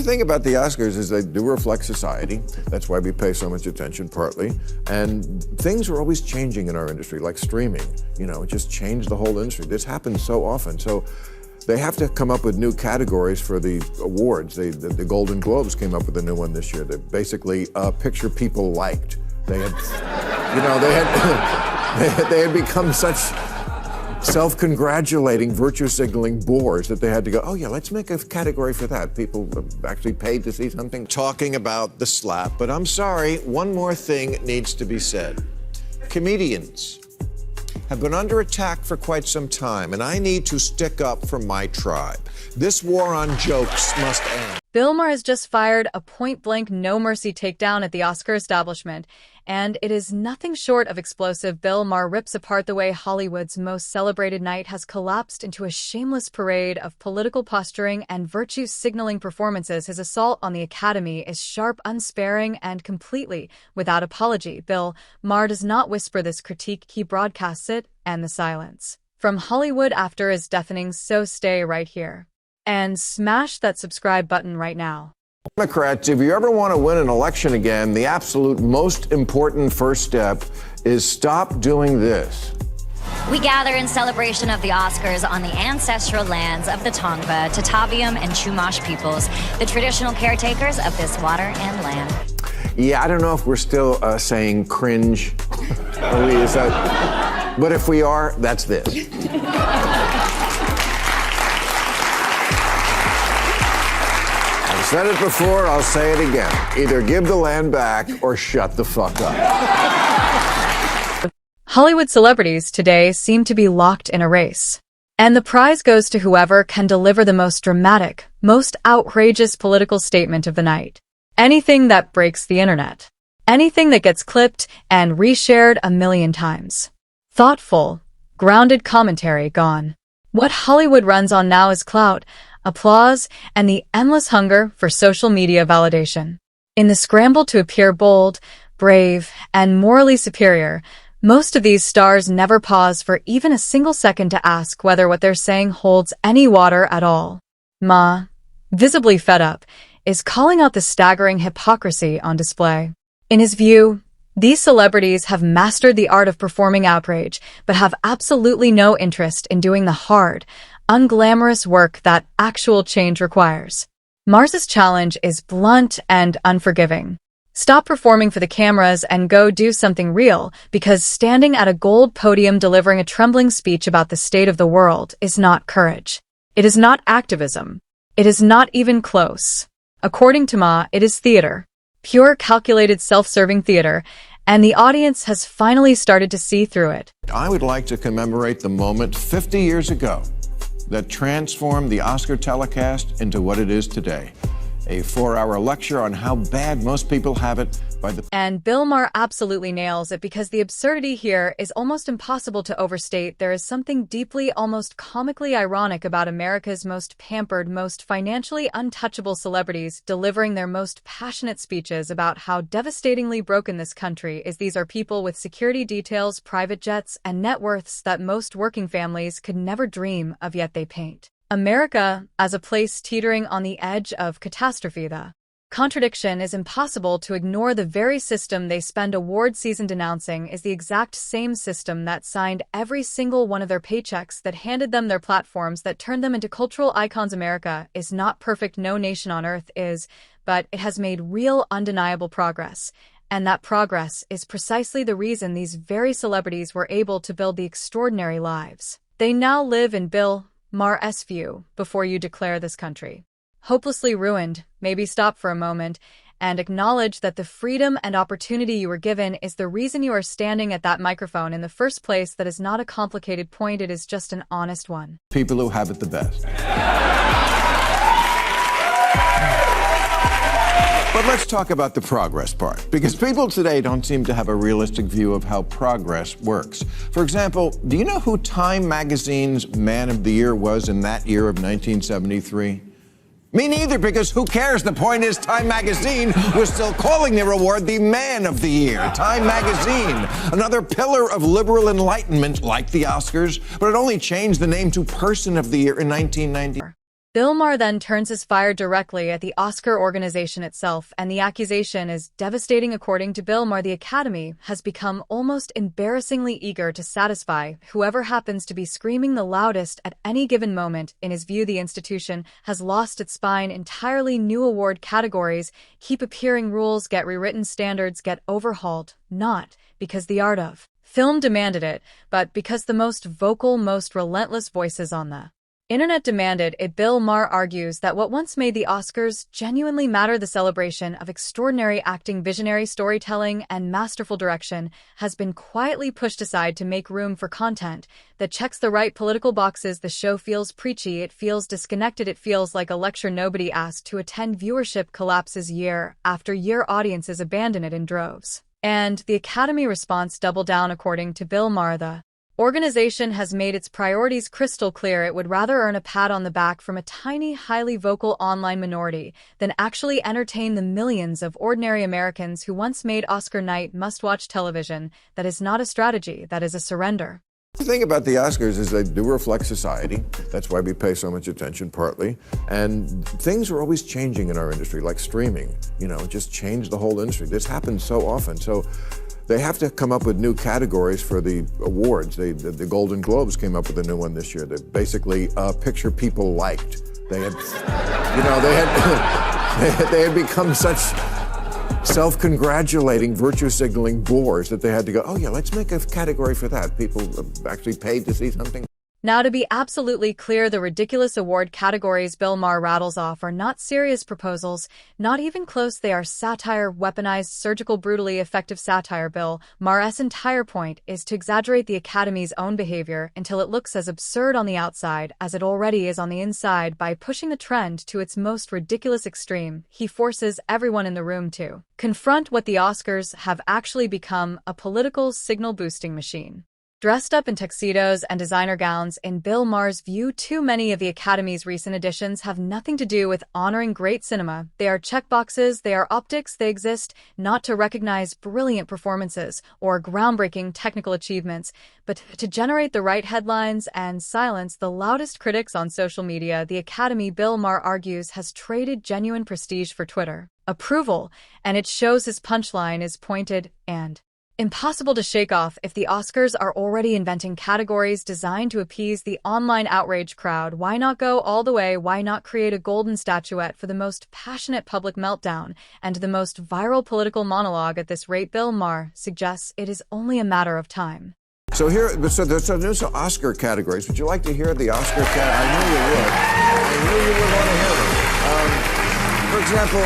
the thing about the Oscars is they do reflect society. That's why we pay so much attention, partly. And things are always changing in our industry, like streaming. You know, it just changed the whole industry. This happens so often. So they have to come up with new categories for the awards. The Golden Globes came up with a new one this year. They basically picture people liked. They had, you know, they had become such self-congratulating, virtue-signaling bores that they had to go, oh yeah, let's make a category for that. People actually paid to see something. Talking about the slap, but I'm sorry, one more thing needs to be said. Comedians have been under attack for quite some time, and I need to stick up for my tribe. This war on jokes must end. Bill Maher has just fired a point-blank, no-mercy takedown at the Oscar establishment, and it is nothing short of explosive. Bill Maher rips apart the way Hollywood's most celebrated night has collapsed into a shameless parade of political posturing and virtue-signaling performances. His assault on the Academy is sharp, unsparing, and completely without apology. Bill Maher does not whisper this critique, he broadcasts it, and the silence from Hollywood after is deafening, so stay right here and smash that subscribe button right now. Democrats, if you ever want to win an election again, the absolute most important first step is stop doing this. We gather in celebration of the Oscars on the ancestral lands of the Tongva, Tataviam, and Chumash peoples, the traditional caretakers of this water and land. Yeah, I don't know if we're still saying cringe. Is that? But if we are, that's this. Said it before, I'll say it again. Either give the land back or shut the fuck up. Hollywood celebrities today seem to be locked in a race. And the prize goes to whoever can deliver the most dramatic, most outrageous political statement of the night. Anything that breaks the internet. Anything that gets clipped and reshared a million times. Thoughtful, grounded commentary gone. What Hollywood runs on now is clout, applause, and the endless hunger for social media validation. In the scramble to appear bold, brave, and morally superior, most of these stars never pause for even a single second to ask whether what they're saying holds any water at all. Ma, visibly fed up, is calling out the staggering hypocrisy on display. In his view, these celebrities have mastered the art of performing outrage, but have absolutely no interest in doing the hard, unglamorous work that actual change requires. Mars's challenge is blunt and unforgiving. Stop performing for the cameras and go do something real, because standing at a gold podium delivering a trembling speech about the state of the world is not courage. It is not activism. It is not even close. According to Ma, it is theater. Pure, calculated, self-serving theater, and the audience has finally started to see through it. I would like to commemorate the moment 50 years ago that transformed the Oscar telecast into what it is today. A 4-hour lecture on how bad most people have it by the... And Bill Maher absolutely nails it, because the absurdity here is almost impossible to overstate. There is something deeply, almost comically ironic about America's most pampered, most financially untouchable celebrities delivering their most passionate speeches about how devastatingly broken this country is. These are people with security details, private jets, and net worths that most working families could never dream of, yet they paint America as a place teetering on the edge of catastrophe. The contradiction is impossible to ignore. The very system they spend award season denouncing is the exact same system that signed every single one of their paychecks, that handed them their platforms, that turned them into cultural icons. America is not perfect, no nation on earth is, but it has made real, undeniable progress. And that progress is precisely the reason these very celebrities were able to build the extraordinary lives they now live in. Bill Maher's view: before you declare this country hopelessly ruined, maybe stop for a moment and acknowledge that the freedom and opportunity you were given is the reason you are standing at that microphone in the first place. That is not a complicated point, it is just an honest one. People who have it the best. But let's talk about the progress part, because people today don't seem to have a realistic view of how progress works. For example, do you know who Time Magazine's Man of the Year was in that year of 1973? Me neither, because who cares? The point is, Time Magazine was still calling their award the Man of the Year. Time Magazine, another pillar of liberal enlightenment like the Oscars, but it only changed the name to Person of the Year in 1990. Bill Maher then turns his fire directly at the Oscar organization itself, and the accusation is devastating. According to Bill Maher, the Academy has become almost embarrassingly eager to satisfy whoever happens to be screaming the loudest at any given moment. In his view, the institution has lost its spine entirely. New award categories keep appearing, rules get rewritten, standards get overhauled, not because the art of film demanded it, but because the most vocal, most relentless voices on the Internet demanded it. Bill Maher argues that what once made the Oscars genuinely matter, the celebration of extraordinary acting, visionary storytelling, and masterful direction, has been quietly pushed aside to make room for content that checks the right political boxes. The show feels preachy, it feels disconnected, it feels like a lecture nobody asked to attend. Viewership collapses year after year, audiences abandon it in droves. And the Academy response double down. According to Bill Maher, the organization has made its priorities crystal clear. It would rather earn a pat on the back from a tiny, highly vocal online minority than actually entertain the millions of ordinary Americans who once made Oscar night must-watch television. That is not a strategy, that is a surrender. The thing about the Oscars is they do reflect society. That's why we pay so much attention, partly. And things are always changing in our industry, like streaming. It just changed the whole industry. This happens so often. So they have to come up with new categories for the awards. The Golden Globes came up with a new one this year. That basically picture people liked. They had, they had become such self-congratulating, virtue-signaling bores that they had to go, oh yeah, let's make a category for that. People actually paid to see something. Now, to be absolutely clear, the ridiculous award categories Bill Maher rattles off are not serious proposals, not even close. They are satire, weaponized, surgical, brutally effective satire. Bill Maher's entire point is to exaggerate the Academy's own behavior until it looks as absurd on the outside as it already is on the inside. By pushing the trend to its most ridiculous extreme, he forces everyone in the room to confront what the Oscars have actually become: a political signal-boosting machine. Dressed up in tuxedos and designer gowns, in Bill Maher's view, too many of the Academy's recent editions have nothing to do with honoring great cinema. They are checkboxes, they are optics, they exist not to recognize brilliant performances or groundbreaking technical achievements, but to generate the right headlines and silence the loudest critics on social media. The Academy, Bill Maher argues, has traded genuine prestige for Twitter approval, and it shows. His punchline is pointed and impossible to shake off. If the Oscars are already inventing categories designed to appease the online outrage crowd, why not go all the way? Why not create a golden statuette for the most passionate public meltdown and the most viral political monologue? At this rate, Bill Maher suggests it is only a matter of time. So there's Oscar categories. Would you like to hear the Oscar categories? I knew you would want to hear them. For example,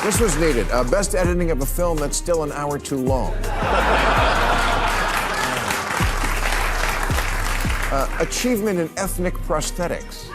this was needed. Best editing of a film that's still an hour too long. Achievement in ethnic prosthetics.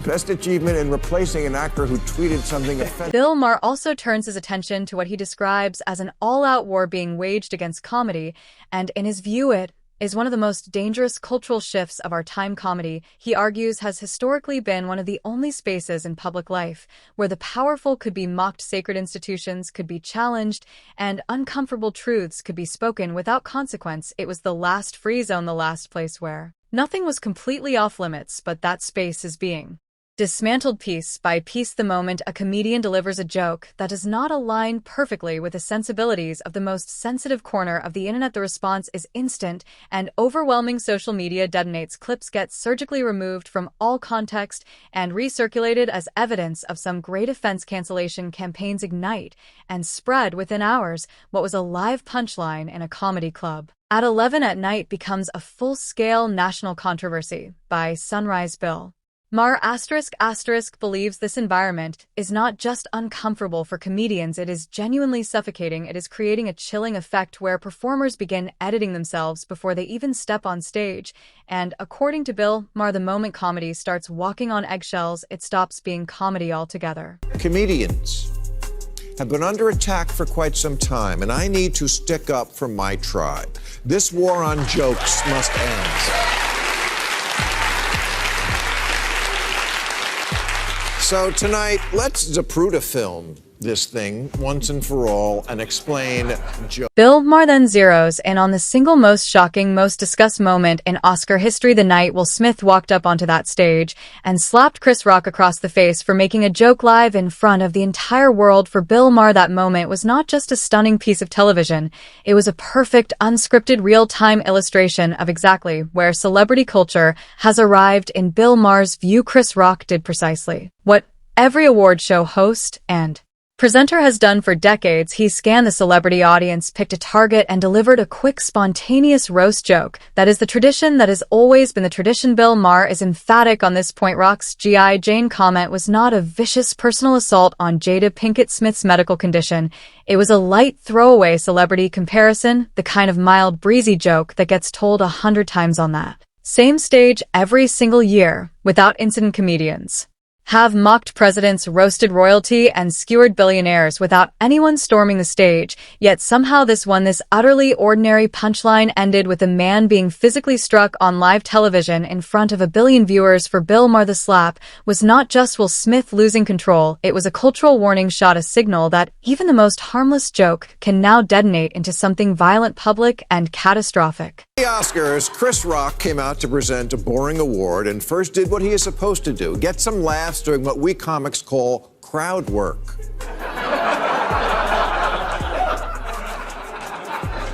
Best achievement in replacing an actor who tweeted something offensive. Bill Maher also turns his attention to what he describes as an all-out war being waged against comedy, and in his view, it is one of the most dangerous cultural shifts of our time. Comedy, he argues, has historically been one of the only spaces in public life where the powerful could be mocked, sacred institutions could be challenged, and uncomfortable truths could be spoken without consequence. It was the last free zone, the last place where nothing was completely off limits, but that space is being dismantled piece by piece. The moment a comedian delivers a joke that does not align perfectly with the sensibilities of the most sensitive corner of the internet, the response is instant and overwhelming. Social media detonates. Clips get surgically removed from all context and recirculated as evidence of some great offense. Cancellation campaigns ignite and spread within hours. What was a live punchline in a comedy club at 11 at night becomes a full-scale national controversy. By sunrise, Bill Maher *** believes this environment is not just uncomfortable for comedians, it is genuinely suffocating. It is creating a chilling effect where performers begin editing themselves before they even step on stage. And according to Bill Maher, the moment comedy starts walking on eggshells, it stops being comedy altogether. Comedians have been under attack for quite some time, and I need to stick up for my tribe. This war on jokes must end. So tonight, let's Zapruder film this thing once and for all and explain Bill Maher then zeroes in on the single most shocking, most discussed moment in Oscar history, the night Will Smith walked up onto that stage and slapped Chris Rock across the face for making a joke live in front of the entire world. For Bill Maher, that moment was not just a stunning piece of television, it was a perfect, unscripted, real-time illustration of exactly where celebrity culture has arrived. In Bill Maher's view, Chris Rock did precisely what every award show host and presenter has done for decades. He scanned the celebrity audience, picked a target, and delivered a quick, spontaneous roast joke. That is the tradition that has always been the tradition. Bill Maher is emphatic on this point. Rock's G.I. Jane comment was not a vicious personal assault on Jada Pinkett Smith's medical condition. It was a light throwaway celebrity comparison, the kind of mild, breezy joke that gets told 100 times on that same stage every single year, without incident. Comedians have mocked presidents, roasted royalty, and skewered billionaires without anyone storming the stage, yet somehow this utterly ordinary punchline ended with a man being physically struck on live television in front of 1 billion viewers. For Bill Maher, the slap was not just Will Smith losing control, it was a cultural warning shot, a signal that even the most harmless joke can now detonate into something violent, public, and catastrophic. The Oscars, Chris Rock came out to present a boring award and first did what he is supposed to do, get some laughs doing what we comics call crowd work.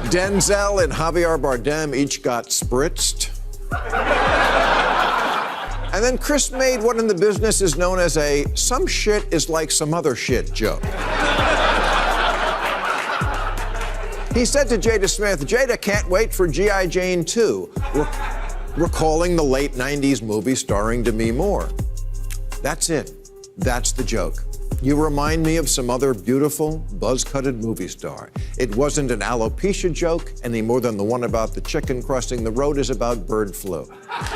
Denzel and Javier Bardem each got spritzed. And then Chris made what in the business is known as a "some shit is like some other shit" joke. He said to Jada Smith, "Jada can't wait for G.I. Jane 2, recalling the late 90s movie starring Demi Moore. That's it. That's the joke. You remind me of some other beautiful, buzz-cutted movie star. It wasn't an alopecia joke any more than the one about the chicken crossing the road is about bird flu."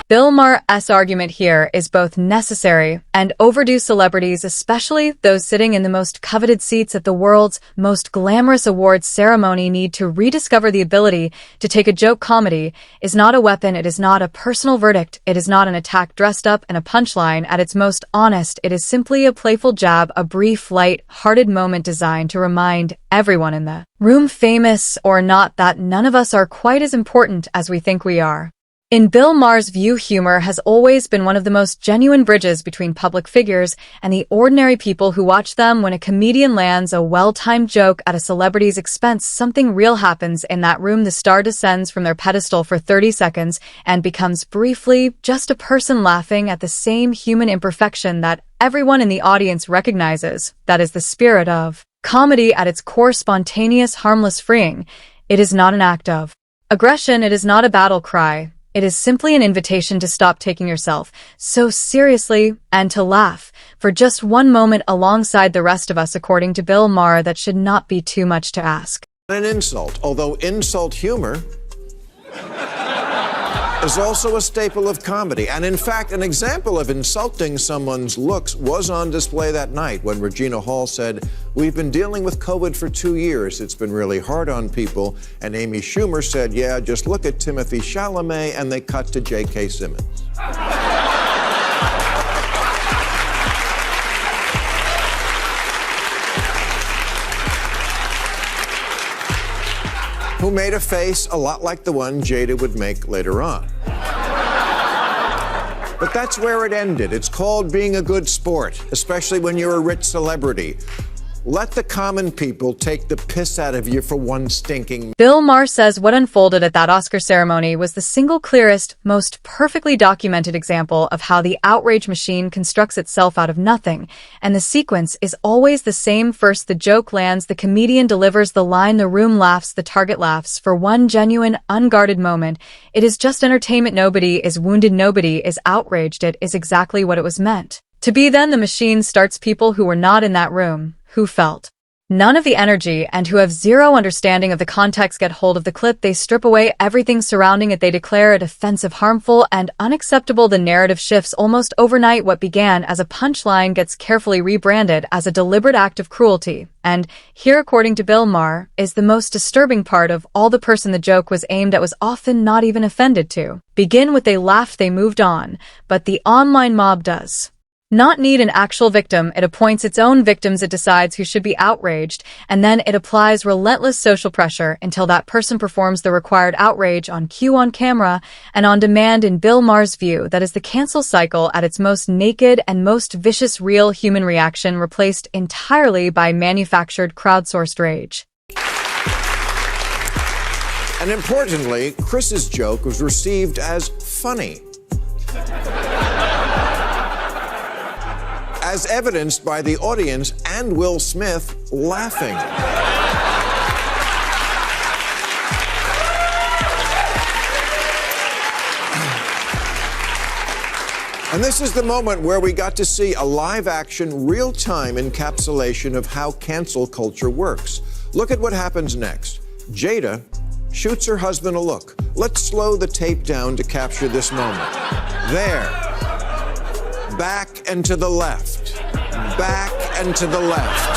Bill Maher's argument here is both necessary and overdue. Celebrities, especially those sitting in the most coveted seats at the world's most glamorous awards ceremony, need to rediscover the ability to take a joke. Comedy is not a weapon. It is not a personal verdict. It is not an attack dressed up in a punchline. At its most honest, it is simply a playful jab, a brief, light-hearted moment designed to remind everyone in the room, famous or not, that none of us are quite as important as we think we are. In Bill Maher's view, humor has always been one of the most genuine bridges between public figures and the ordinary people who watch them. When a comedian lands a well-timed joke at a celebrity's expense, something real happens in that room. The star descends from their pedestal for 30 seconds and becomes briefly just a person laughing at the same human imperfection that everyone in the audience recognizes. That is the spirit of comedy at its core: spontaneous, harmless, freeing. It is not an act of aggression. It is not a battle cry. It is simply an invitation to stop taking yourself so seriously and to laugh for just one moment alongside the rest of us. According to Bill Maher, that should not be too much to ask. An insult, although insult humor is also a staple of comedy. And in fact, an example of insulting someone's looks was on display that night when Regina Hall said, "We've been dealing with COVID for 2 years. It's been really hard on people." And Amy Schumer said, "Yeah, just look at Timothée Chalamet," and they cut to J.K. Simmons. Who made a face a lot like the one Jada would make later on. But that's where it ended. It's called being a good sport, especially when you're a rich celebrity. Let the common people take the piss out of you for one stinking. Bill Maher says what unfolded at that Oscar ceremony was the single clearest, most perfectly documented example of how the outrage machine constructs itself out of nothing, and the sequence is always the same. First, the joke lands, the comedian delivers the line, the room laughs, the target laughs for one genuine, unguarded moment. It is just entertainment. Nobody is wounded, nobody is outraged. It is exactly what it was meant to be. Then the machine starts. People who were not in that room, who felt none of the energy and who have zero understanding of the context, get hold of the clip. They strip away everything surrounding it. They declare it offensive, harmful, and unacceptable. The narrative shifts almost overnight. What began as a punchline gets carefully rebranded as a deliberate act of cruelty. And here, according to Bill Maher, is the most disturbing part of all. The person the joke was aimed at was often not even offended. To begin with, they laughed, they moved on, but the online mob does not need an actual victim. It appoints its own victims. It decides who should be outraged, and then it applies relentless social pressure until that person performs the required outrage on cue, on camera, and on demand. In Bill Maher's view, that is the cancel cycle at its most naked and most vicious, real human reaction, replaced entirely by manufactured, crowdsourced rage. And importantly, Chris's joke was received as funny, as evidenced by the audience and Will Smith laughing. And this is the moment where we got to see a live-action, real-time encapsulation of how cancel culture works. Look at what happens next. Jada shoots her husband a look. Let's slow the tape down to capture this moment. There. Back and to the left. Back and to the left.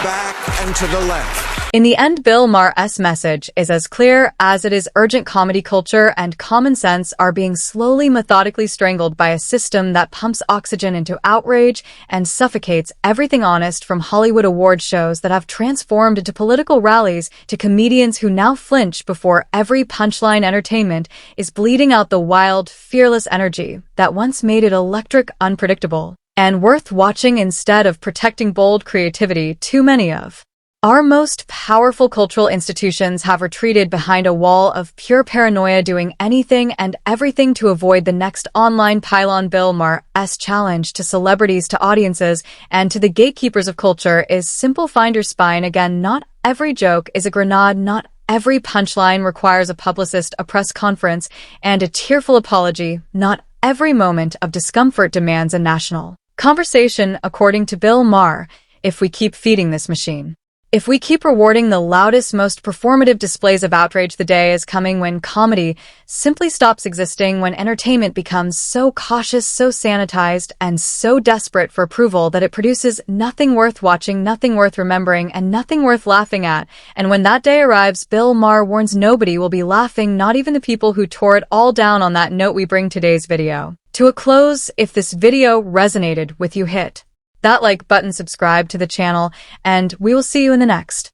Back and to the left. In the end, Bill Maher's message is as clear as it is urgent. Comedy culture and common sense are being slowly, methodically strangled by a system that pumps oxygen into outrage and suffocates everything honest, from Hollywood award shows that have transformed into political rallies to comedians who now flinch before every punchline. Entertainment is bleeding out the wild, fearless energy that once made it electric, unpredictable, and worth watching. Instead of protecting bold creativity, too many of our most powerful cultural institutions have retreated behind a wall of pure paranoia, doing anything and everything to avoid the next online pylon. Bill Maher's challenge to celebrities, to audiences, and to the gatekeepers of culture is simple: find your spine. Again, not every joke is a grenade, not every punchline requires a publicist, a press conference, and a tearful apology. Not every moment of discomfort demands a national conversation. According to Bill Maher, if we keep feeding this machine, if we keep rewarding the loudest, most performative displays of outrage, the day is coming when comedy simply stops existing, when entertainment becomes so cautious, so sanitized, and so desperate for approval that it produces nothing worth watching, nothing worth remembering, and nothing worth laughing at. And when that day arrives, Bill Maher warns nobody will be laughing, not even the people who tore it all down. On that note, we bring today's video to a close. If this video resonated with you, hit that like button, subscribe to the channel, and we will see you in the next.